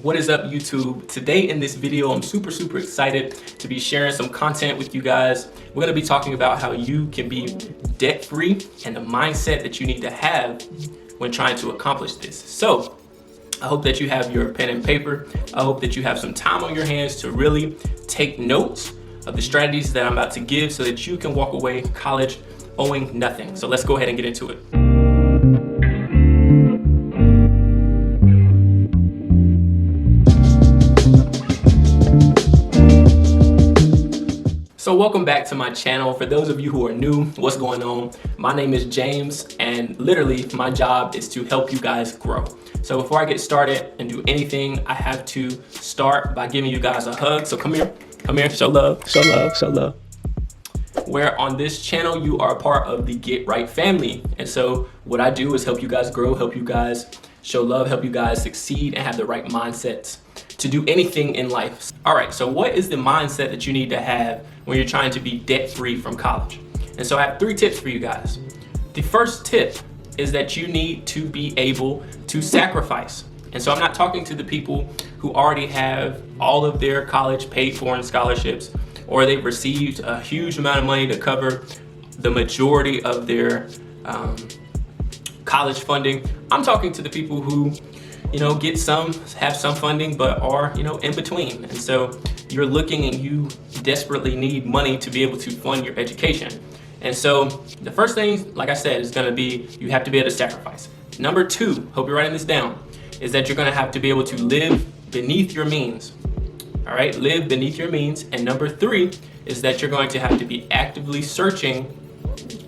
What is up, YouTube? Today in this video, I'm super excited to be sharing some content with you guys. We're gonna be talking about how you can be debt-free and the mindset that you need to have when trying to accomplish this. So, I hope that you have your pen and paper. I hope that you have some time on your hands to really take notes of the strategies that I'm about to give so that you can walk away college owing nothing. So let's go ahead and get into it. So welcome back to my channel. For those of you who are new, what's going on? My name is James, and literally my job is to help you guys grow. So before I get started and do anything, I have to start by giving you guys a hug. So come here, show love, show love, show love. Where on this channel, you are a part of the Get Right family. And so what I do is help you guys grow, help you guys show love, help you guys succeed and have the right mindsets to do anything in life. All right, so what is the mindset that you need to have when you're trying to be debt-free from college? And so I have 3 tips for you guys. The first tip is that you need to be able to sacrifice. And so I'm not talking to the people who already have all of their college paid for in scholarships, or they've received a huge amount of money to cover the majority of their college funding. I'm talking to the people who get some, have some funding, but are, in between. And so you're looking and you desperately need money to be able to fund your education. And so the first thing, like I said, is gonna be, you have to be able to sacrifice. Number 2, hope you're writing this down, is that you're gonna have to be able to live beneath your means. All right, live beneath your means. And number 3 is that you're going to have to be actively searching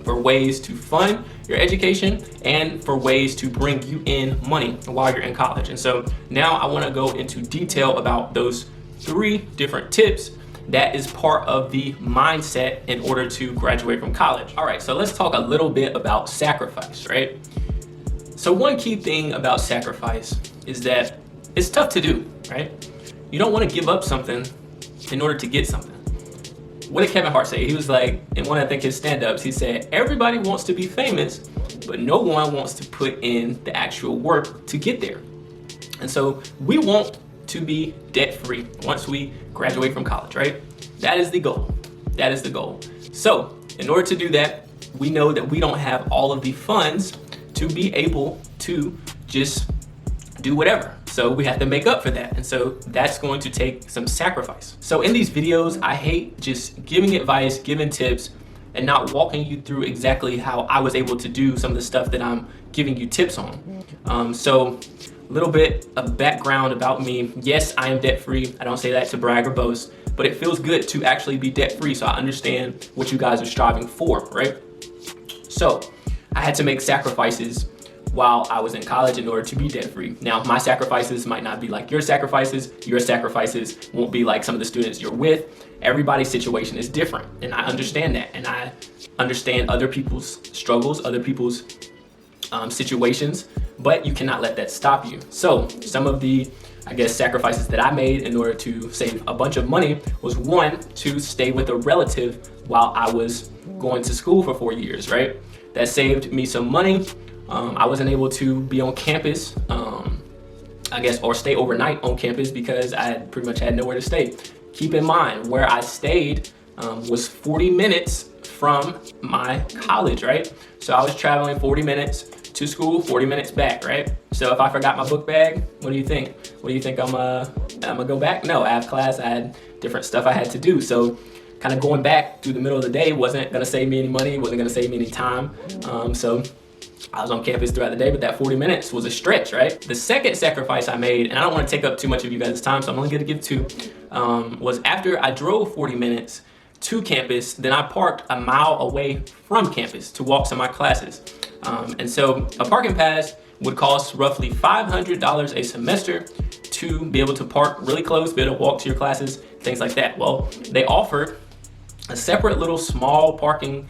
for ways to fund your education and for ways to bring you in money while you're in college. And so now I want to go into detail about those 3 different tips that is part of the mindset in order to graduate from college. All right, so let's talk a little bit about sacrifice, right? So one key thing about sacrifice is that it's tough to do, right? You don't want to give up something in order to get something. What did Kevin Hart say? He was like, in one, I think, his stand-ups, he said, everybody wants to be famous, but no one wants to put in the actual work to get there. And so we want to be debt-free once we graduate from college, right? That is the goal. That is the goal. So in order to do that, we know that we don't have all of the funds to be able to just do whatever. So we have to make up for that. And so that's going to take some sacrifice. So in these videos, I hate just giving advice, giving tips, and not walking you through exactly how I was able to do some of the stuff that I'm giving you tips on. So a little bit of background about me. Yes, I am debt-free. I don't say that to brag or boast, but it feels good to actually be debt-free so I understand what you guys are striving for, right? So I had to make sacrifices while I was in college in order to be debt-free. Now, my sacrifices might not be like your sacrifices. Your sacrifices won't be like some of the students you're with. Everybody's situation is different, and I understand that. And I understand other people's struggles, other people's situations, but you cannot let that stop you. So some of the, sacrifices that I made in order to save a bunch of money was, 1, to stay with a relative while I was going to school for 4 years, right? That saved me some money. I wasn't able to be on campus, or stay overnight on campus because I pretty much had nowhere to stay. Keep in mind, where I stayed was 40 minutes from my college, right? So I was traveling 40 minutes to school, 40 minutes back, right? So if I forgot my book bag, what do you think? What do you think, I'm gonna go back? No, I have class, I had different stuff I had to do. So kind of going back through the middle of the day wasn't gonna save me any money, wasn't gonna save me any time. So I was on campus throughout the day, but that 40 minutes was a stretch, right? The second sacrifice I made, and I don't want to take up too much of you guys' time, so I'm only going to give 2, was after I drove 40 minutes to campus, then I parked a mile away from campus to walk to my classes. And so a parking pass would cost roughly $500 a semester to be able to park really close, be able to walk to your classes, things like that. Well, they offered a separate little small parking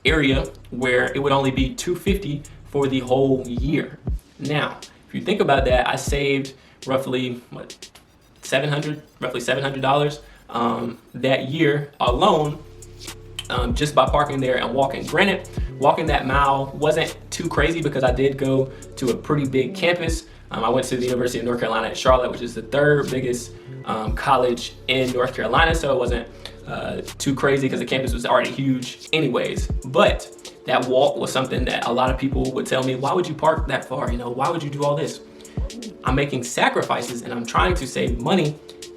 area where it would only be $250 for the whole year. Now, if you think about that, I saved roughly $700 that year alone, just by parking there and walking. Granted, walking that mile wasn't too crazy because I did go to a pretty big campus, I went to the University of North Carolina at Charlotte, which is the third biggest college in North Carolina, so it wasn't too crazy because the campus was already huge anyways. But that walk was something that a lot of people would tell me, why would you park that far? You know, why would you do all this? I'm making sacrifices and I'm trying to save money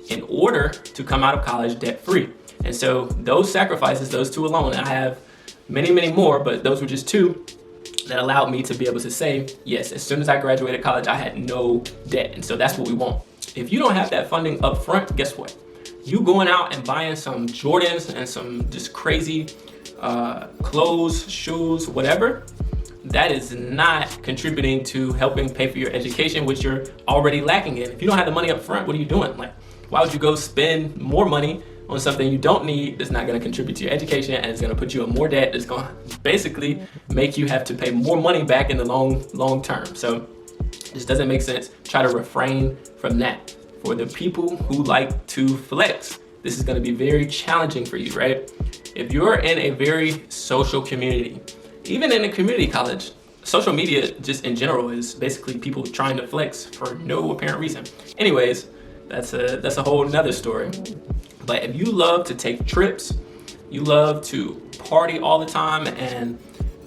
in order to come out of college debt free. And so those sacrifices, those two alone, and I have many, many more, but those were just two that allowed me to be able to say, yes, as soon as I graduated college, I had no debt. And so that's what we want. If you don't have that funding up front, guess what? You going out and buying some Jordans and some just crazy clothes, shoes, whatever, that is not contributing to helping pay for your education, which you're already lacking in. If you don't have the money up front, what are you doing? Like, why would you go spend more money on something you don't need that's not going to contribute to your education and it's going to put you in more debt? It's going to basically make you have to pay more money back in the long term. So this doesn't make sense. Try to refrain from that. For the people who like to flex, this is going to be very challenging for you, right? If you're in a very social community, even in a community college, social media just in general is basically people trying to flex for no apparent reason. Anyways, that's a whole nother story. But if you love to take trips, you love to party all the time and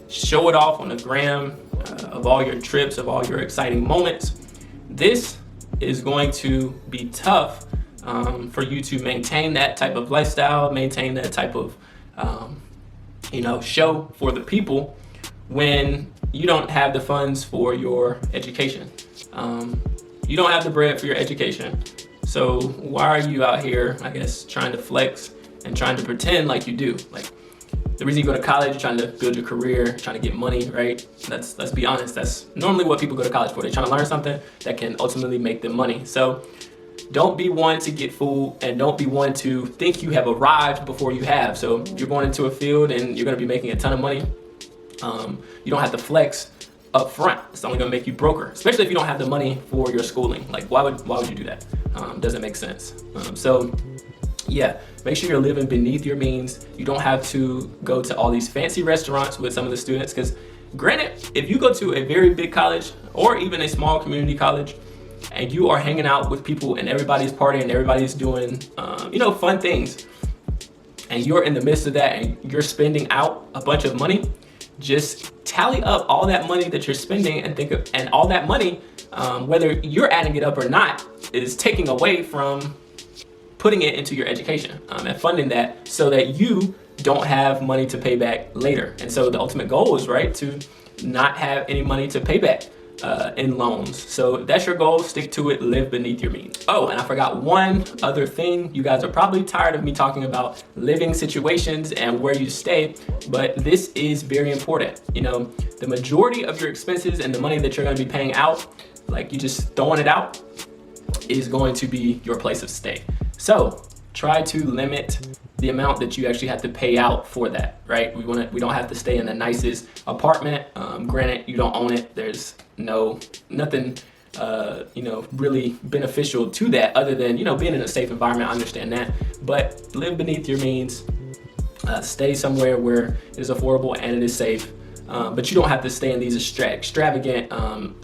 show it off on the gram of all your trips, of all your exciting moments, this is going to be tough for you to maintain that type of lifestyle, maintain that type of show for the people when you don't have the funds for your education. You don't have the bread for your education. So why are you out here, I guess, trying to flex and trying to pretend like you do? Like, the reason you go to college, you're trying to build your career, trying to get money, right? Let's be honest, that's normally what people go to college for. They're trying to learn something that can ultimately make them money. So don't be one to get fooled, and don't be one to think you have arrived before you have. So you're going into a field and you're gonna be making a ton of money. You don't have to flex up front. It's only gonna make you broker, especially if you don't have the money for your schooling. Like, why would you do that? Doesn't make sense. So yeah, make sure you're living beneath your means. You don't have to go to all these fancy restaurants with some of the students, because granted, if you go to a very big college or even a small community college and you are hanging out with people and everybody's partying, everybody's doing fun things, and you're in the midst of that and you're spending out a bunch of money, just tally up all that money that you're spending and all that money, whether you're adding it up or not, is taking away from putting it into your education and funding that so that you don't have money to pay back later. And so the ultimate goal is, right, to not have any money to pay back in loans. So if that's your goal, stick to it, live beneath your means. Oh, and I forgot one other thing. You guys are probably tired of me talking about living situations and where you stay, but this is very important. The majority of your expenses and the money that you're gonna be paying out, like you just throwing it out, is going to be your place of stay. So try to limit the amount that you actually have to pay out for that, right? We don't have to stay in the nicest apartment. Granted, you don't own it. There's nothing really beneficial to that other than, being in a safe environment. I understand that, but live beneath your means. Stay somewhere where it is affordable and it is safe. But you don't have to stay in these extravagant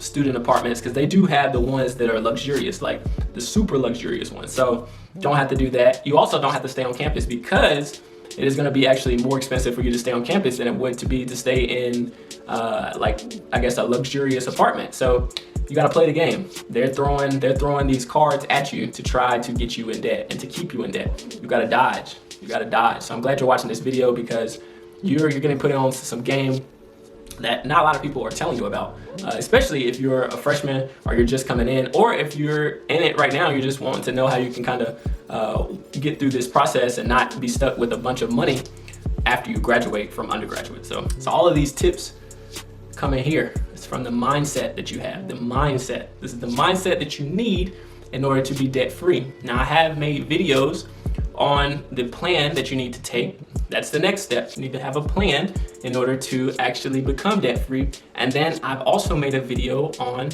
student apartments, because they do have the ones that are luxurious, like the super luxurious ones. So don't have to do that. You also don't have to stay on campus, because it is going to be actually more expensive for you to stay on campus than it would to be to stay in a luxurious apartment. So you got to play the game. They're throwing these cards at you to try to get you in debt and to keep you in debt. You got to dodge. So I'm glad you're watching this video, because you're going to put on some game that not a lot of people are telling you about, especially if you're a freshman or you're just coming in, or if you're in it right now, you're just wanting to know how you can kind of get through this process and not be stuck with a bunch of money after you graduate from undergraduate. So all of these tips come in here. It's from the mindset that you have, the mindset. This is the mindset that you need in order to be debt free. Now, I have made videos on the plan that you need to take. That's the next step. You need to have a plan in order to actually become debt free. And then I've also made a video on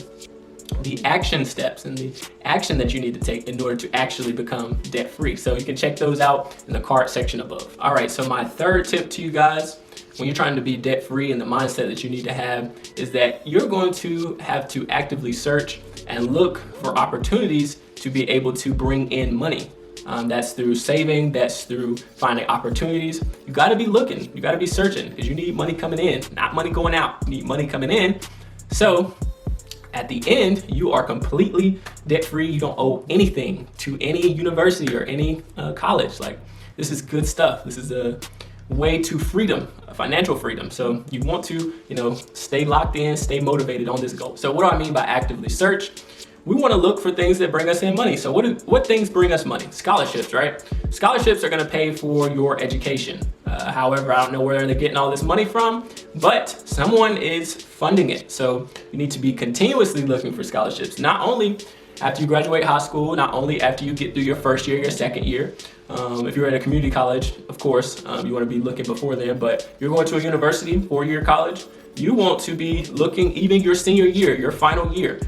the action steps and the action that you need to take in order to actually become debt free. So you can check those out in the card section above. All right, so my third tip to you guys, when you're trying to be debt free, and the mindset that you need to have, is that you're going to have to actively search and look for opportunities to be able to bring in money. That's through saving, that's through finding opportunities. You gotta be looking, you gotta be searching, because you need money coming in, not money going out. You need money coming in. So at the end, you are completely debt-free. You don't owe anything to any university or any college. Like, this is good stuff. This is a way to freedom, financial freedom. So you want to, stay locked in, stay motivated on this goal. So what do I mean by actively search? We want to look for things that bring us in money. So what things bring us money? Scholarships, right? Scholarships are going to pay for your education. However, I don't know where they're getting all this money from, but someone is funding it. So you need to be continuously looking for scholarships, not only after you graduate high school, not only after you get through your first year, your second year. If you're at a community college, of course, you want to be looking before then, but you're going to a university, 4-year college, you want to be looking even your senior year, your final year.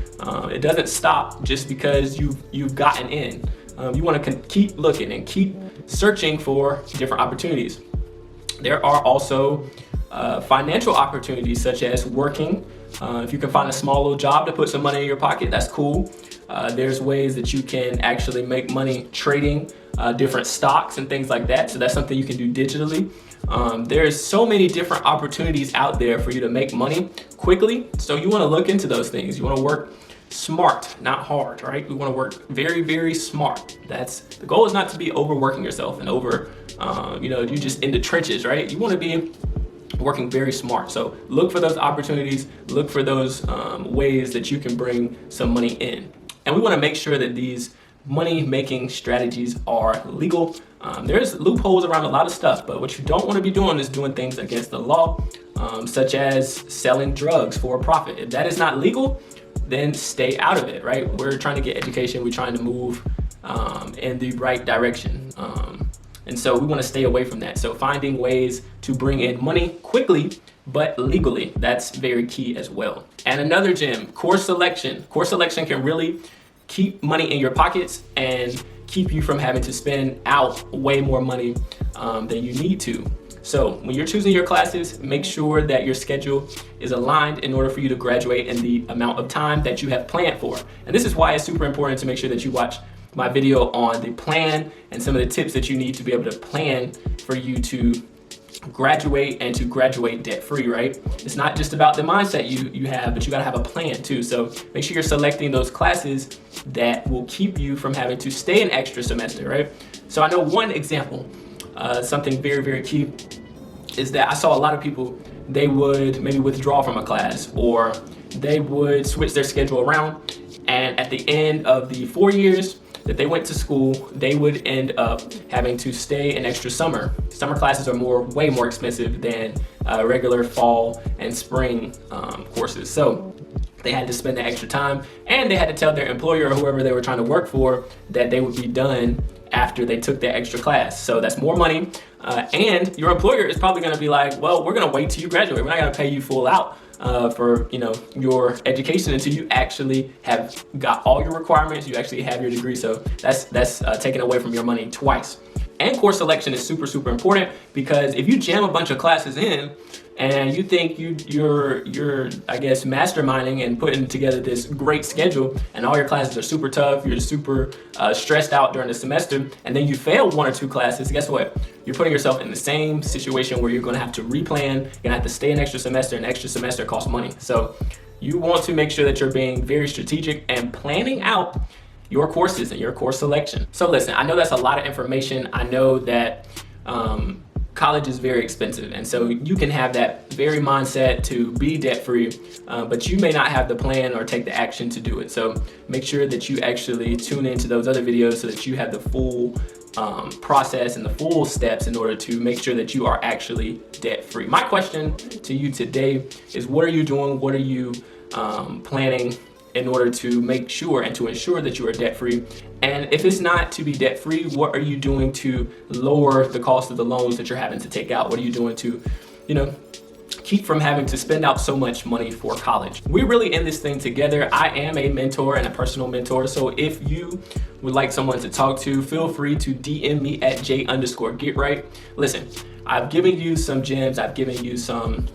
It doesn't stop just because you've gotten in. You want to keep looking and keep searching for different opportunities. There are also financial opportunities, such as working. If you can find a small little job to put some money in your pocket, that's cool. There's ways that you can actually make money trading different stocks and things like that. So that's something you can do digitally. There's so many different opportunities out there for you to make money quickly. So you want to look into those things. You want to work smart, not hard, right? We want to work very, very smart. The goal is not to be overworking yourself and you just in the trenches, right? You want to be working very smart. So look for those opportunities, look for those ways that you can bring some money in. And we want to make sure that these money-making strategies are legal. There's loopholes around a lot of stuff, but what you don't want to be doing is doing things against the law, such as selling drugs for a profit. If that is not legal, then stay out of it, right? We're trying to get education. We're trying to move in the right direction. And so we want to stay away from that. So finding ways to bring in money quickly, but legally, that's very key as well. And another gem, course selection. Course selection can really keep money in your pockets and keep you from having to spend out way more money than you need to. So when you're choosing your classes, make sure that your schedule is aligned in order for you to graduate in the amount of time that you have planned for. And this is why it's super important to make sure that you watch my video on the plan and some of the tips that you need to be able to plan for you to graduate and to graduate debt-free, right? It's not just about the mindset you have, but you gotta have a plan too. So make sure you're selecting those classes that will keep you from having to stay an extra semester, right? So I know one example, something very, very key, is that I saw a lot of people, they would maybe withdraw from a class, or they would switch their schedule around, and at the end of the 4 years that they went to school, they would end up having to stay an extra summer. Summer classes are way more expensive than regular fall and spring courses. So they had to spend the extra time, and they had to tell their employer or whoever they were trying to work for that they would be done after they took that extra class. So that's more money. And your employer is probably gonna be like, well, we're gonna wait till you graduate. We're not gonna pay you full out for your education until you actually have got all your requirements, you actually have your degree. So that's taken away from your money twice. And course selection is super, super important, because if you jam a bunch of classes in and you think you're I guess masterminding and putting together this great schedule, and all your classes are super tough, you're super stressed out during the semester, and then you fail 1 or 2 classes, guess what? You're putting yourself in the same situation where you're gonna have to replan, you're gonna have to stay an extra semester, and extra semester costs money. So you want to make sure that you're being very strategic and planning out your courses and your course selection. So listen, I know that's a lot of information. I know that college is very expensive, and so you can have that very mindset to be debt-free, but you may not have the plan or take the action to do it. So make sure that you actually tune into those other videos so that you have the full process and the full steps in order to make sure that you are actually debt-free. My question to you today is, what are you doing? What are you planning in order to make sure and to ensure that you are debt-free? And if it's not to be debt-free, what are you doing to lower the cost of the loans that you're having to take out? What are you doing to, keep from having to spend out so much money for college? We're really in this thing together. I am a mentor and a personal mentor. So if you would like someone to talk to, feel free to DM me at j_getright. Listen, I've given you some gems. I've given you some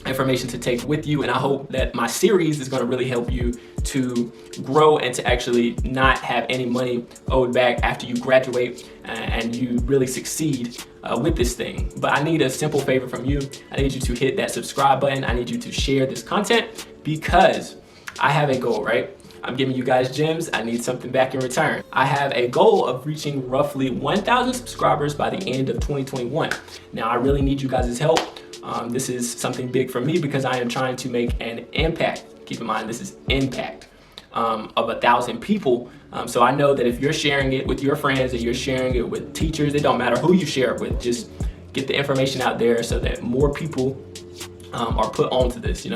information to take with you, and I hope that my series is going to really help you to grow and to actually not have any money owed back after you graduate and you really succeed with this thing. But I need a simple favor from you. I need you to hit that subscribe button. I need you to share this content, because I have a goal, right? I'm giving you guys gems. I need something back in return. I have a goal of reaching roughly 1,000 subscribers by the end of 2021. Now, I really need you guys' help. This is something big for me, because I am trying to make an impact. Keep in mind, this is impact of 1,000 people. So I know that if you're sharing it with your friends and you're sharing it with teachers, it don't matter who you share it with, just get the information out there so that more people are put onto this.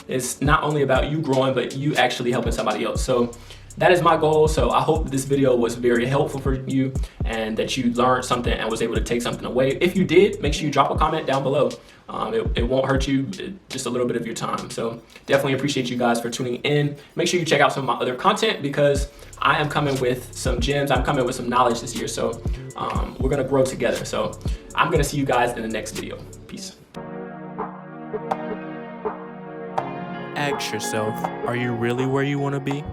It's not only about you growing, but you actually helping somebody else. So that is my goal. So I hope this video was very helpful for you and that you learned something and was able to take something away. If you did, make sure you drop a comment down below. It won't hurt you, just a little bit of your time. So definitely appreciate you guys for tuning in. Make sure you check out some of my other content, because I am coming with some gems. I'm coming with some knowledge this year. So we're gonna grow together. So I'm gonna see you guys in the next video. Peace. Ask yourself, are you really where you want to be?